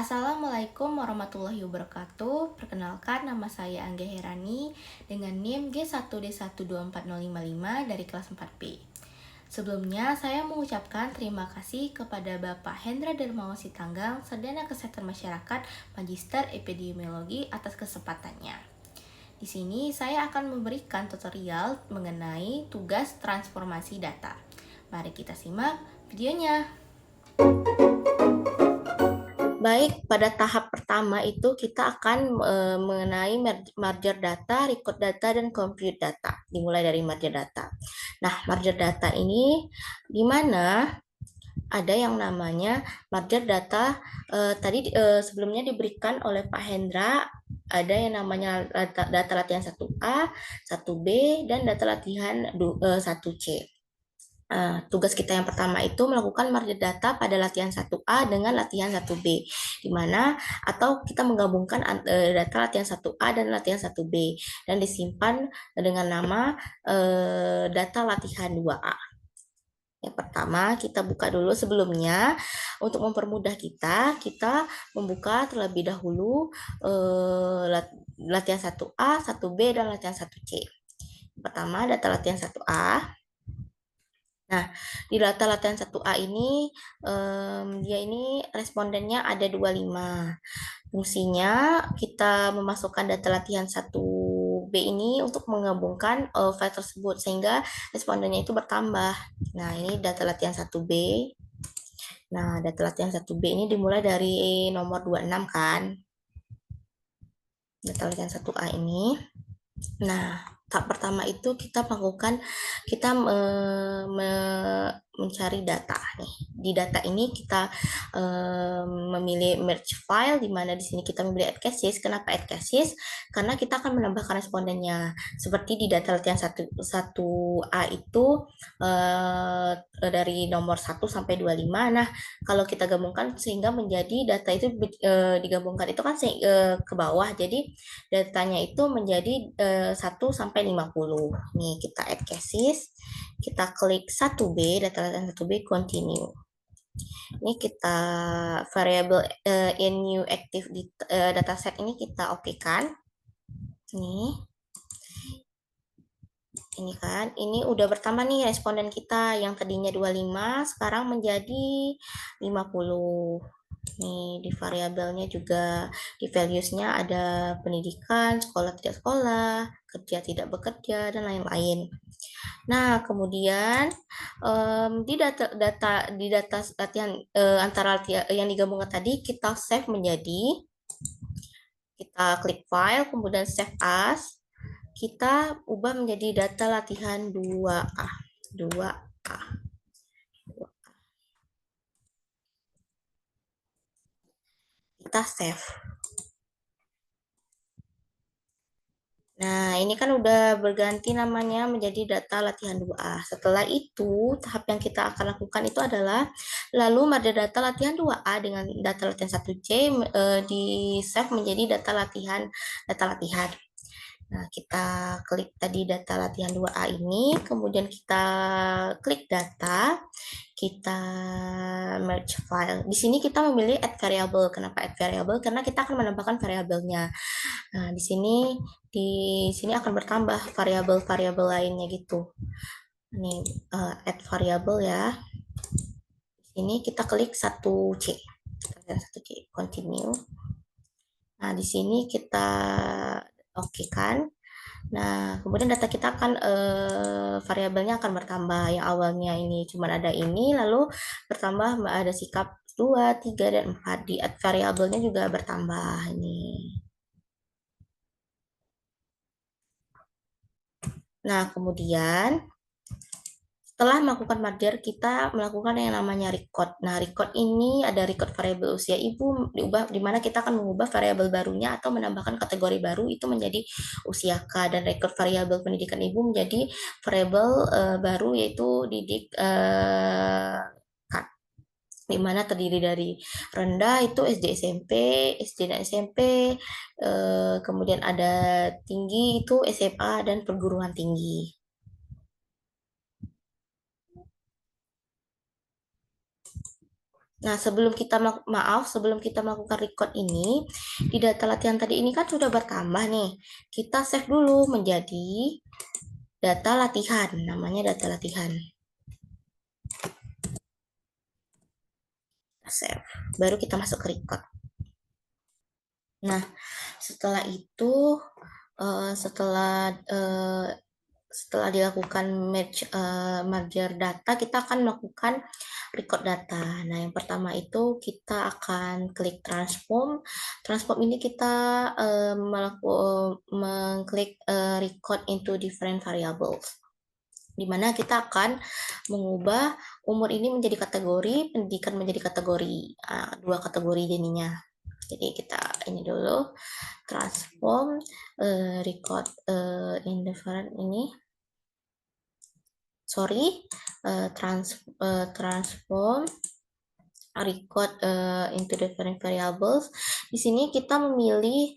Assalamualaikum warahmatullahi wabarakatuh. Perkenalkan, nama saya Angga Herani dengan NIM G1D12405 dari kelas 4B. Sebelumnya, saya mengucapkan terima kasih kepada Bapak Hendra Darmawan Sitanggang, Sarjana Kesehatan Masyarakat, Magister Epidemiologi atas kesempatannya. Di sini saya akan memberikan tutorial mengenai tugas transformasi data. Mari kita simak videonya. Baik, pada tahap pertama itu kita akan mengenai merger data, record data, dan compute data. Dimulai dari merger data. Nah, merger data ini di mana ada yang namanya merger data. Tadi sebelumnya diberikan oleh Pak Hendra, ada yang namanya data latihan 1A, 1B, dan data latihan 1C. Tugas kita yang pertama itu melakukan merge data pada latihan 1A dengan latihan 1B, di mana atau kita menggabungkan data latihan 1A dan latihan 1B dan disimpan dengan nama data latihan 2A. Yang pertama, kita buka dulu sebelumnya. Untuk mempermudah kita membuka terlebih dahulu latihan 1A, 1B, dan latihan 1C. Pertama, data latihan 1A. Nah, di data latihan 1A ini, dia ini respondennya ada 25. Fungsinya, kita memasukkan data latihan 1B ini untuk menggabungkan file tersebut, sehingga respondennya itu bertambah. Nah, ini data latihan 1B. Nah, data latihan 1B ini dimulai dari nomor 26 kan. Data latihan 1A ini. Nah, tahap pertama itu kita melakukan, kita mencari data nih. Di data ini kita memilih merge file, di mana di sini kita memilih add cases. Kenapa add cases? Karena kita akan menambahkan respondennya. Seperti di data latihan 1A itu dari nomor 1 sampai 25. Nah, kalau kita gabungkan sehingga menjadi data itu digabungkan itu kan ke bawah. Jadi datanya itu menjadi 1 sampai 50. Nih, kita add cases, kita klik 1B, data latihan 1B, continue. Ini kita variable in new active dataset ini kita oke kan. Nih. Ini kan, ini udah bertambah nih responden kita yang tadinya 25 sekarang menjadi 50. Nih, di variabelnya juga, di values-nya ada pendidikan, sekolah tidak sekolah, kerja tidak bekerja, dan lain-lain. Nah, kemudian di data latihan antara yang digabungkan tadi kita save menjadi, kita klik file, kemudian save as, kita ubah menjadi data latihan 2A. 2A. Kita save. Nah, ini kan udah berganti namanya menjadi data latihan 2A. Setelah itu, tahap yang kita akan lakukan itu adalah lalu merge data latihan 2A dengan data latihan 1C di save menjadi data latihan. Nah, kita klik tadi data latihan 2A ini, kemudian kita klik data, kita merge file. Di sini kita memilih add variable. Kenapa add variable? Karena kita akan menambahkan variabelnya. Nah, di sini akan bertambah variabel-variabel lainnya gitu. Ini add variable ya. Di sini kita klik 1C. 1C, continue. Nah, di sini kita oke kan. Nah, kemudian data kita akan variabelnya akan bertambah. Yang awalnya ini cuma ada ini, lalu bertambah ada sikap 2, 3, dan 4. Di add variabelnya juga bertambah ini. Nah, kemudian setelah melakukan merger, kita melakukan yang namanya record. Nah, record ini ada record variabel usia ibu, diubah, di mana kita akan mengubah variabel barunya atau menambahkan kategori baru itu menjadi usia K, dan record variabel pendidikan ibu menjadi variabel baru yaitu didik K, di mana terdiri dari rendah itu SD SMP, SD dan SMP, kemudian ada tinggi itu SMA dan perguruan tinggi. Nah, sebelum kita melakukan record ini, di data latihan tadi ini kan sudah bertambah nih. Kita save dulu menjadi data latihan, namanya data latihan. Save. Baru kita masuk ke record. Nah, setelah itu, eh, setelah eh, setelah dilakukan merger data, kita akan melakukan record data. Nah, yang pertama itu kita akan klik transform. Transform ini kita mengklik record into different variables, di mana kita akan mengubah umur ini menjadi kategori, pendidikan menjadi kategori, dua kategori jadinya. Jadi kita ini dulu transform record indifferent ini, sorry, transform record into different variables. Di sini kita memilih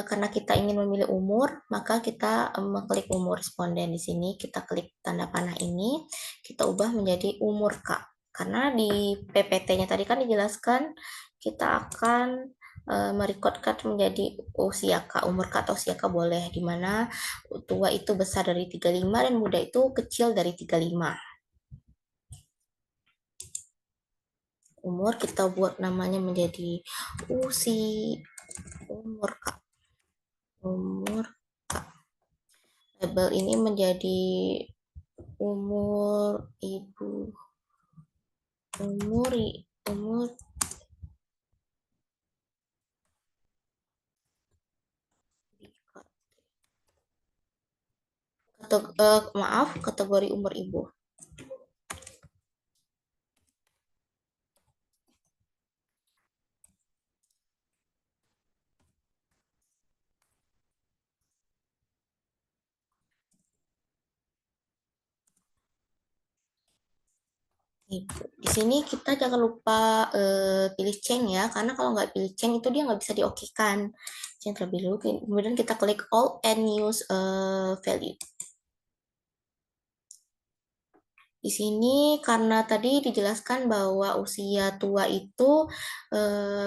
karena kita ingin memilih umur, maka kita mengklik umur responden. Di sini kita klik tanda panah ini, kita ubah menjadi umur Kak. Karena di PPT-nya tadi kan dijelaskan kita akan merekodkan menjadi usia Kak, umur Kak atau usia Kak boleh, di mana tua itu besar dari 35 dan muda itu kecil dari 35. Umur kita buat namanya menjadi usia, umur Kak, umur Kak. Label ini menjadi umur ibu, umur umur maaf, kategori umur ibu. Ibu. Di sini kita jangan lupa pilih change ya, karena kalau nggak pilih change itu dia nggak bisa diokekan. Change terlebih dulu, kemudian kita klik all and use value. Di sini karena tadi dijelaskan bahwa usia tua itu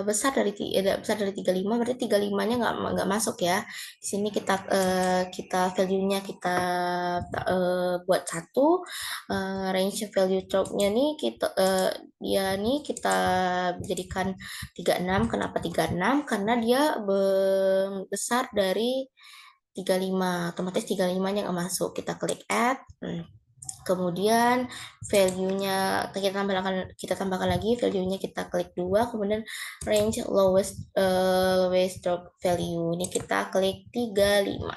besar dari 35, berarti 35-nya nggak masuk ya. Di sini kita value-nya kita buat satu, range value drop-nya nih dia nih kita jadikan 36. Kenapa 36? Karena dia besar dari 35, otomatis 35-nya nggak masuk. Kita klik add. Kemudian value-nya kita tambahkan lagi value-nya, kita klik 2, kemudian range lowest drop value ini kita klik 35.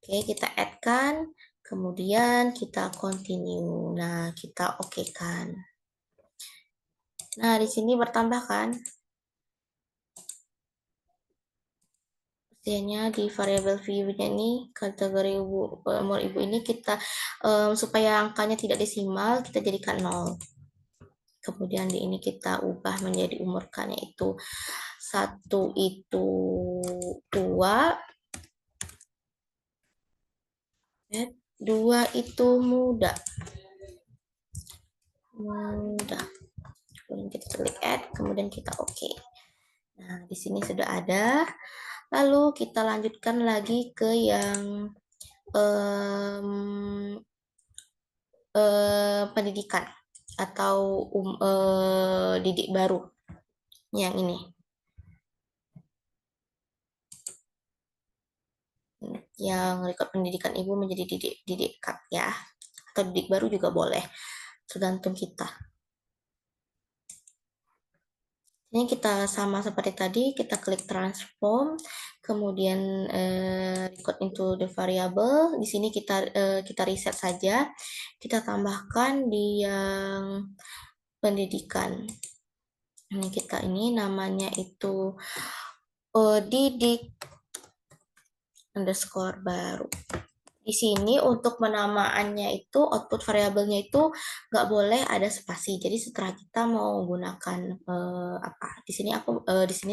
Oke, kita add-kan, kemudian kita continue. Nah, kita oke-kan. Nah, di sini bertambah kan usianya di variabel view-nya ini, kategori umur ibu ini kita supaya angkanya tidak desimal, kita jadikan 0. Kemudian di ini kita ubah menjadi umur K, yaitu 1 itu tua, 2 itu muda. Kemudian kita klik add, kemudian kita oke. Nah, di sini sudah ada. Lalu kita lanjutkan lagi ke yang pendidikan atau didik baru yang ini. Yang rekod pendidikan ibu menjadi didik kat ya, atau didik baru juga boleh, tergantung kita. Ini kita sama seperti tadi, kita klik transform, kemudian record into the variable. Di sini kita reset saja, kita tambahkan di yang pendidikan. Ini kita ini namanya itu didik underscore baru. Di sini untuk penamaannya itu output variabelnya itu nggak boleh ada spasi. Jadi setelah kita mau menggunakan di sini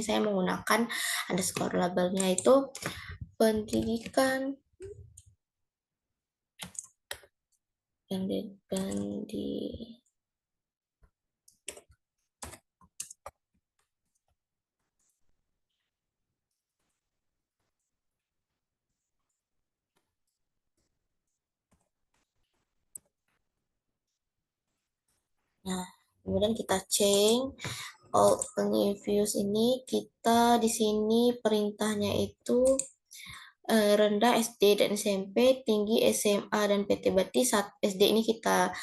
saya menggunakan underscore, labelnya itu pendidikan Nah, kemudian kita change all new views ini, kita di sini perintahnya itu rendah SD dan SMP, tinggi SMA dan PT. Berarti SD ini kita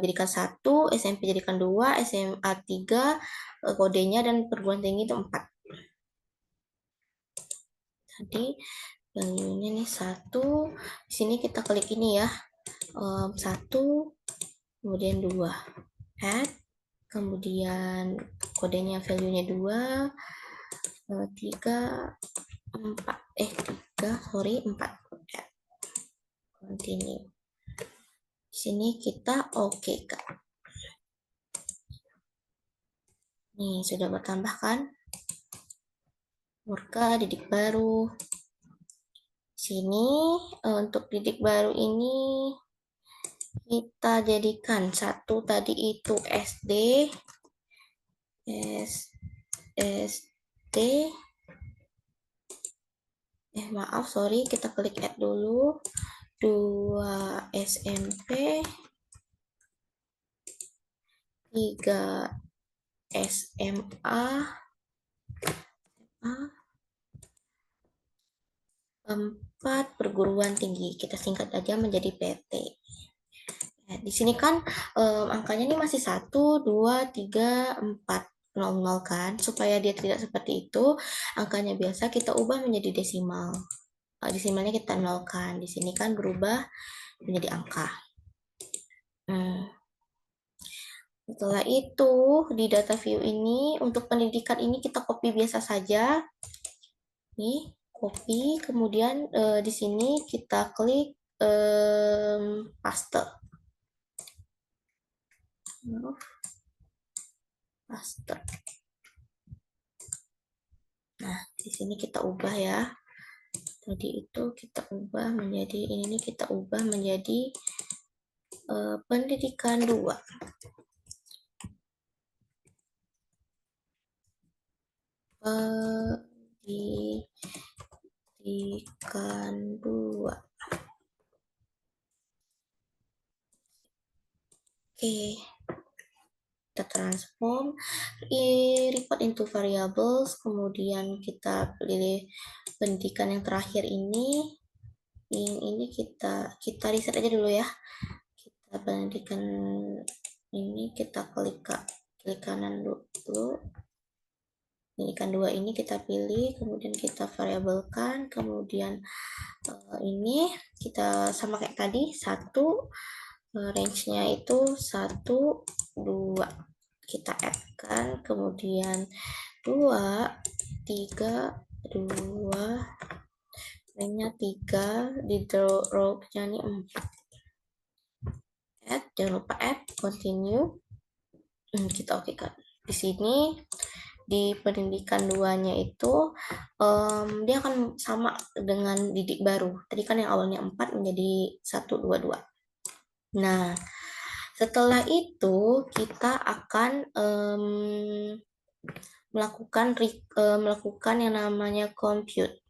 jadikan 1, SMP jadikan 2, SMA 3, kodenya, dan perguruan tinggi itu 4. Jadi value-nya nih 1. Di sini kita klik ini ya. 1, kemudian 2. Add, kemudian kodenya value-nya 2, 3, 4. 4. Continue. Di sini kita oke, Kak. Nih, sudah bertambah kan? Murka, didik baru. Sini untuk didik baru ini kita jadikan 1 tadi itu SD, SD, maaf, sorry, kita klik add dulu. 2 SMP, 3 SMA, 4 perguruan tinggi. Kita singkat aja menjadi PT. Nah, di sini kan angkanya ini masih 1, 2, 3, 4. 00 kan, supaya dia tidak seperti itu, angkanya biasa kita ubah menjadi desimal. Desimalnya kita nolkan. Di sini kan berubah menjadi angka. Setelah itu, di data view ini, untuk pendidikan ini kita copy biasa saja. Nih, copy, kemudian di sini kita klik paste. Paste. Nah, di sini kita ubah ya. Tadi itu kita ubah menjadi, ini kita ubah menjadi pendidikan 2. Pendidikan 2. Oke. Kita transform, report into variables, kemudian kita pilih pendidikan yang terakhir ini. Ini kita reset aja dulu ya. Kita pendidikan ini kita klik kanan dulu. Pendidikan 2 ini kita pilih, kemudian kita variabelkan, kemudian ini kita sama kayak tadi, 1, range-nya itu 1, 2. Kita add-kan, kemudian 2, 3, 2, range-nya 3, di row-nya ini 4. Add, jangan lupa add, continue. Kita oke kan. Di sini di pendidikan 2-nya itu dia akan sama dengan didik baru. Tadi kan yang awalnya 4 menjadi 1, 2, 2. Nah, setelah itu kita akan melakukan yang namanya compute.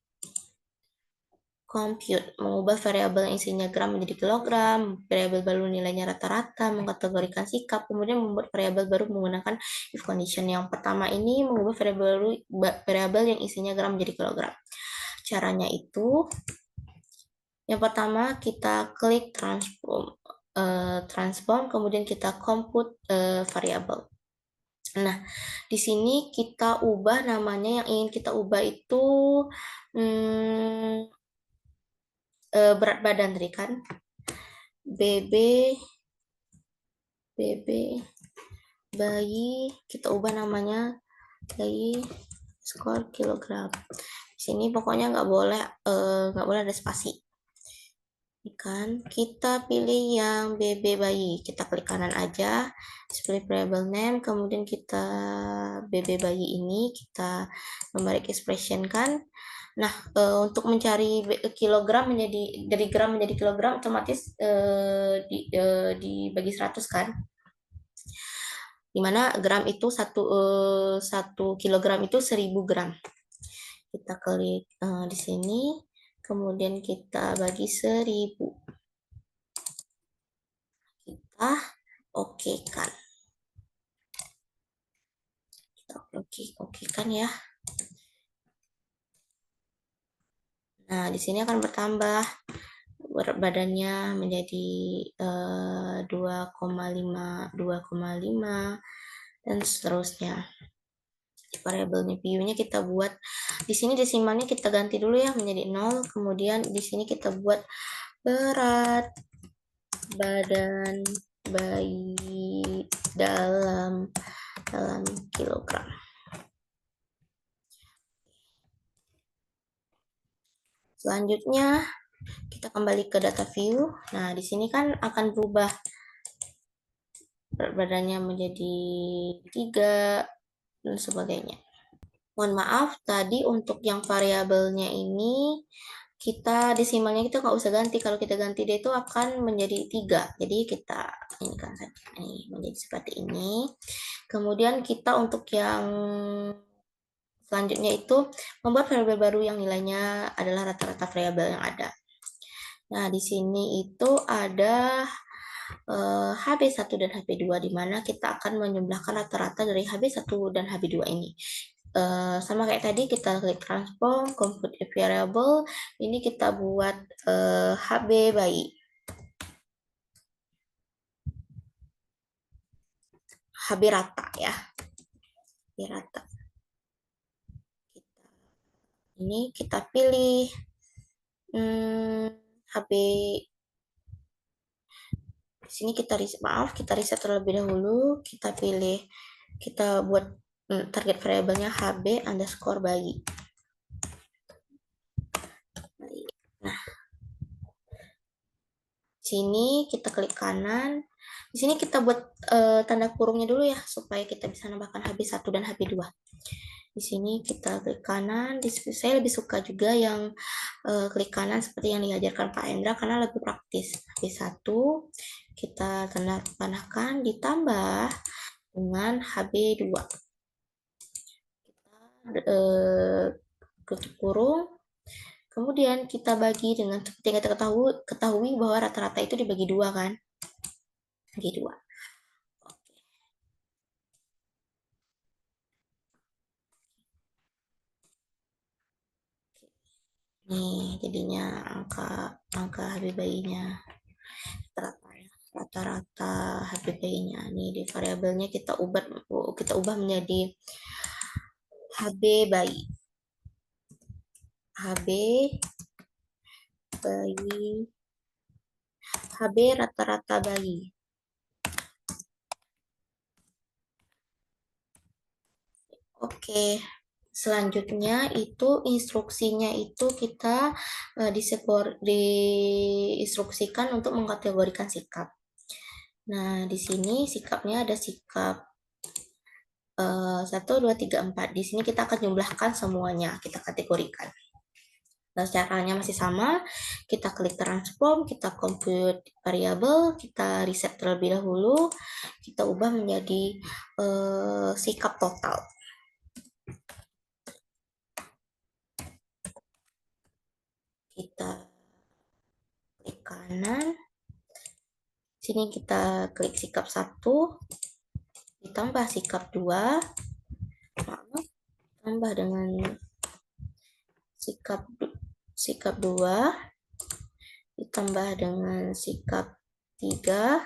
Mengubah variabel yang isinya gram menjadi kilogram, variabel baru nilainya rata-rata, mengkategorikan sikap, kemudian membuat variabel baru menggunakan if condition. Yang pertama ini mengubah variabel yang isinya gram menjadi kilogram. Caranya itu, yang pertama kita klik transform, kemudian kita compute variabel. Nah, di sini kita ubah namanya, yang ingin kita ubah itu berat badan tadi kan. BB bayi, kita ubah namanya bayi skor kilogram. Di sini pokoknya nggak boleh ada spasi. Kan kita pilih yang BB bayi, kita klik kanan aja, display variable name, kemudian kita BB bayi ini kita membalik expression kan. Nah, untuk mencari kilogram menjadi dari gram menjadi kilogram, otomatis dibagi 100 kan, dimana gram itu 1 kilogram itu 1000 gram. Kita klik di sini, kemudian kita bagi 1000. Kita oke kan. Kita oke kan ya. Nah, di sini akan bertambah berat badannya menjadi 2,5 dan seterusnya. Variabelnya PU-nya kita buat di sini desimalnya kita ganti dulu ya menjadi 0, kemudian di sini kita buat berat badan bayi dalam kilogram. Selanjutnya kita kembali ke data view. Nah, di sini kan akan berubah berat badannya menjadi 3 dan sebagainya. Mohon maaf, tadi untuk yang variabelnya ini kita desimalnya kita nggak usah ganti. Kalau kita ganti dia itu akan menjadi 3. Jadi kita ini kan ini menjadi seperti ini. Kemudian kita untuk yang selanjutnya itu membuat variabel baru yang nilainya adalah rata-rata variabel yang ada. Nah, di sini itu ada HB1 dan HB2 di mana kita akan menjumlahkan rata-rata dari HB1 dan HB2 ini. Sama kayak tadi kita klik transform, compute a variable, ini kita buat HB bayi. HB rata ya. HB rata. Ini kita pilih HB di sini kita reset terlebih dahulu, kita pilih, kita buat target variabelnya HB underscore bayi. Nah, sini kita klik kanan. Di sini kita buat tanda kurungnya dulu ya supaya kita bisa nambahkan HB1 dan HB2. Di sini kita klik kanan. Saya lebih suka juga yang klik kanan seperti yang diajarkan Pak Endra karena lebih praktis. HB1 kita tanda panahkan ditambah dengan HB2. Kita tutup kurung. Kemudian kita bagi dengan seperti yang kita ketahui bahwa rata-rata itu dibagi 2 kan? Bagi 2. Nih jadinya angka HB bayinya rata-rata HB bayinya. Nih di variabelnya kita ubah menjadi HB bayi. HB bayi, HB rata-rata bayi. Oke, selanjutnya itu instruksinya itu kita diinstruksikan untuk mengkategorikan sikap. Nah, di sini sikapnya ada sikap 1, 2, 3, 4. Di sini kita akan jumlahkan semuanya, kita kategorikan. Nah, caranya masih sama, kita klik transform, kita compute variable, kita reset terlebih dahulu, kita ubah menjadi sikap total. Kita klik kanan, sini kita klik sikap 1, ditambah sikap 2, tambah dengan sikap 2, ditambah dengan sikap 3,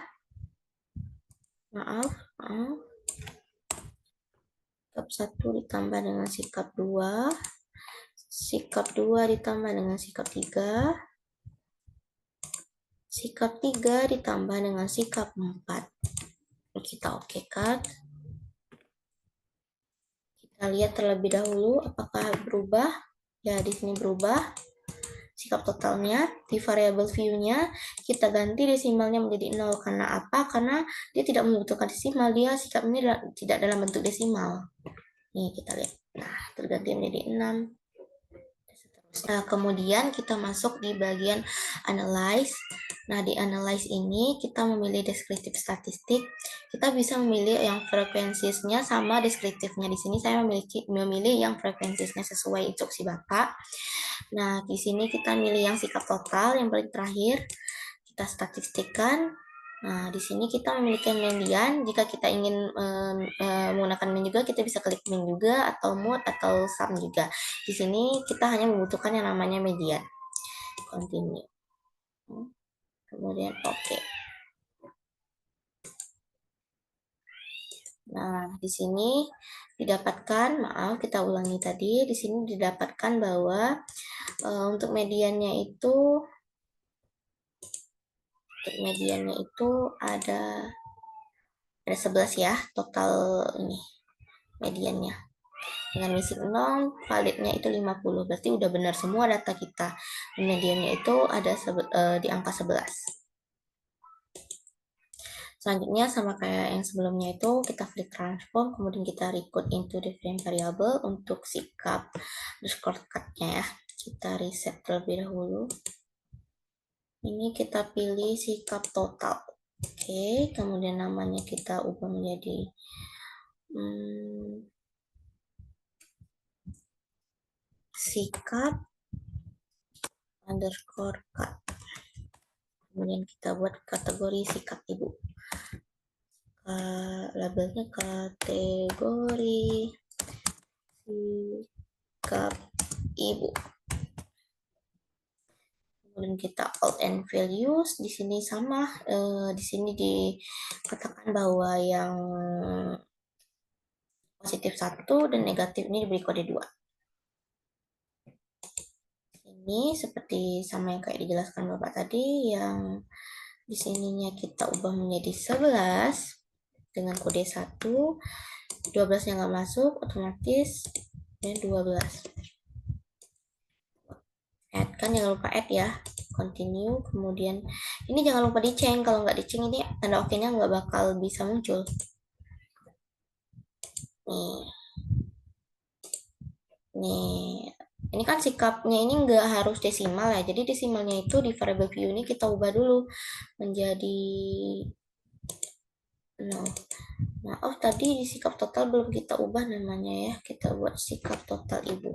sikap 1 ditambah dengan sikap 2, sikap 2 ditambah dengan sikap 3, sikap 3 ditambah dengan sikap 4. Kita oke kan? Kita lihat terlebih dahulu apakah berubah. Ya, di sini berubah. Sikap totalnya di variabel view-nya kita ganti desimalnya menjadi 0. Karena apa? Karena dia tidak membutuhkan desimal, dia sikap ini tidak dalam bentuk desimal. Nih kita lihat. Nah, terganti menjadi 6. Nah, kemudian kita masuk di bagian analyze. Nah, di analyze ini kita memilih deskriptif statistik. Kita bisa memilih yang frekuensinya sama deskriptifnya. Di sini saya memilih yang frekuensinya sesuai instruksi Bapak. Nah, di sini kita milih yang sikap total yang paling terakhir. Kita statistikkan. Nah, di sini kita memiliki median. Jika kita ingin menggunakan min juga, kita bisa klik min juga, atau mode, atau sum juga. Di sini kita hanya membutuhkan yang namanya median. Continue. Kemudian oke. Nah, di sini didapatkan, maaf kita ulangi tadi, di sini didapatkan bahwa untuk mediannya itu ada 11 ya, total ini mediannya. Dengan missing 0, validnya itu 50. Berarti udah benar semua data kita. Mediannya itu ada di angka 11. Selanjutnya sama kayak yang sebelumnya itu, kita klik transform, kemudian kita recode into different variable untuk sikap shortcut-nya ya. Kita reset terlebih dahulu. Ini kita pilih sikap total. Oke, kemudian namanya kita ubah menjadi sikap underscore cut. Kemudian kita buat kategori sikap ibu. Labelnya kategori sikap ibu. Kemudian kita alt and values. Di sini sama. Di sini dikatakan bahwa yang positif 1 dan negatif ini diberi kode 2. Ini seperti sama yang kayak dijelaskan Bapak tadi, yang di sininya kita ubah menjadi 11 dengan kode 1, 12 yang nggak masuk, otomatis dan 12. Add, kan jangan lupa add ya. Continue, kemudian ini jangan lupa diceng. Kalau nggak diceng ini tanda oke-nya nggak bakal bisa muncul. Nih, ini kan sikapnya ini nggak harus desimal ya. Jadi desimalnya itu di variable view ini kita ubah dulu menjadi 0. Maaf, tadi di sikap total belum kita ubah namanya ya. Kita buat sikap total ibu.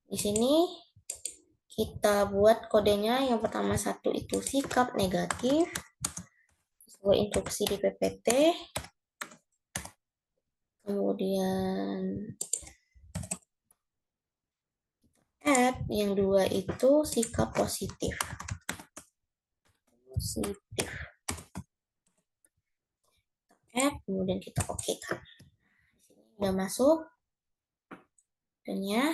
Di sini kita buat kodenya. Yang pertama 1 itu sikap negatif. Sesuai instruksi di PPT. Kemudian add, yang 2 itu sikap positif. Add, kemudian kita oke kan. Udah masuk dan ya.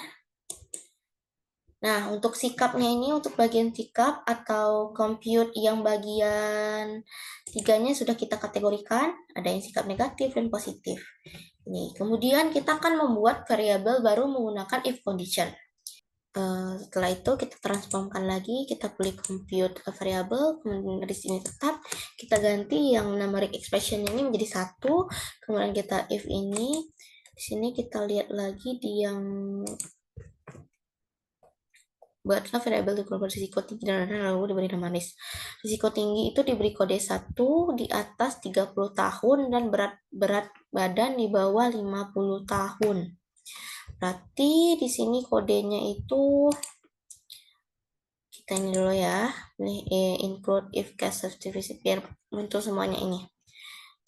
Nah, untuk sikapnya ini, untuk bagian sikap atau compute yang bagian 3-nya sudah kita kategorikan, ada yang sikap negatif dan positif. Ini, kemudian kita akan membuat variabel baru menggunakan if condition. Setelah itu kita transformkan lagi, kita pilih compute variable, kemudian di sini tetap kita ganti yang numeric expression ini menjadi 1, kemudian kita if ini, di sini kita lihat lagi di yang buatlah variabel diukur risiko tinggi dan rendah lalu diberi nama list. Risiko tinggi itu diberi kode 1 di atas 30 tahun dan berat badan di bawah 50 tahun. Berarti di sini kodenya itu kita ini dulu ya. Include if case certificate biar muncul semuanya ini.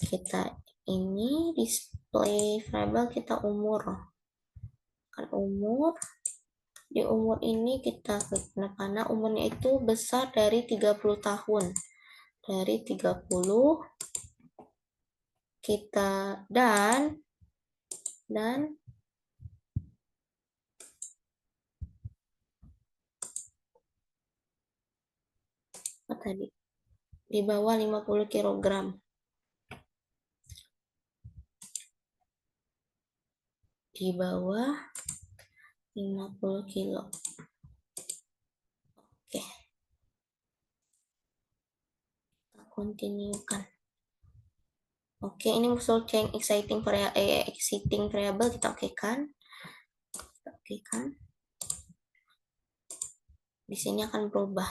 Kita ini display variable kita umur. Kan umur. Di umur ini kita klik karena umurnya itu besar dari 30 tahun. Dari 30 kita dan apa tadi? Di bawah 50 kg. Di bawah 50 kilo. Oke. Kita continuekan. Oke, ini muncul change exciting variable kita okekan. Kita okekan. Di sini akan berubah.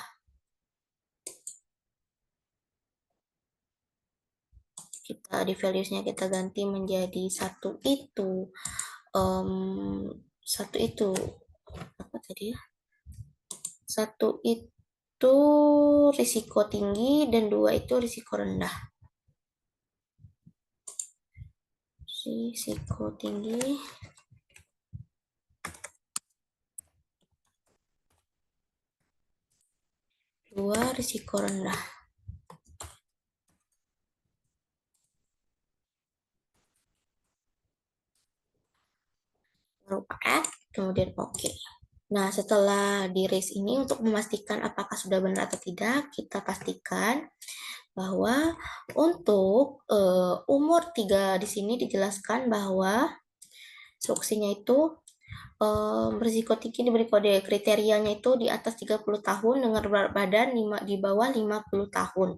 Kita di values-nya kita ganti menjadi 1 itu em, satu itu apa tadi ya? Satu itu risiko tinggi dan dua itu risiko rendah. Risiko tinggi, dua risiko rendah. Merupakan kemudian oke. Nah, setelah di race ini untuk memastikan apakah sudah benar atau tidak, kita pastikan bahwa untuk umur 3 di sini dijelaskan bahwa instruksinya itu berisiko tinggi diberi kode kriterianya itu di atas 30 tahun dengan berat badan di bawah 50 tahun.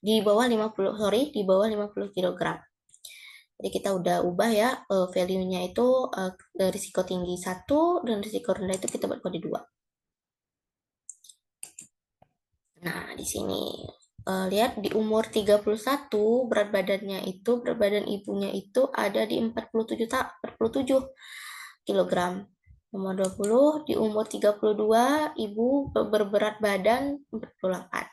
Di bawah 50, sorry, di bawah 50 kg. Jadi kita udah ubah ya value-nya itu risiko tinggi 1 dan risiko rendah itu kita buat kode 2. Nah, di sini lihat di umur 31 berat badannya itu, berat badan ibunya itu ada di 47 kilogram. Nomor 20 di umur 32 ibu berberat badan 48.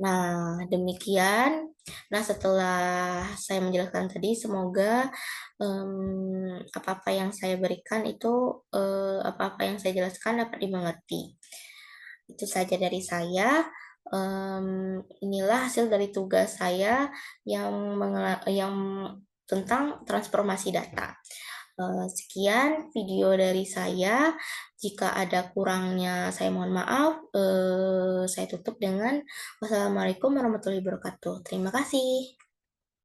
Nah, demikian. Nah, setelah saya menjelaskan tadi, semoga apa-apa yang saya berikan itu, apa-apa yang saya jelaskan dapat dimengerti. Itu saja dari saya. Inilah hasil dari tugas saya yang tentang transformasi data. Sekian video dari saya. Jika ada kurangnya, saya mohon maaf. Saya tutup dengan wassalamualaikum warahmatullahi wabarakatuh. Terima kasih.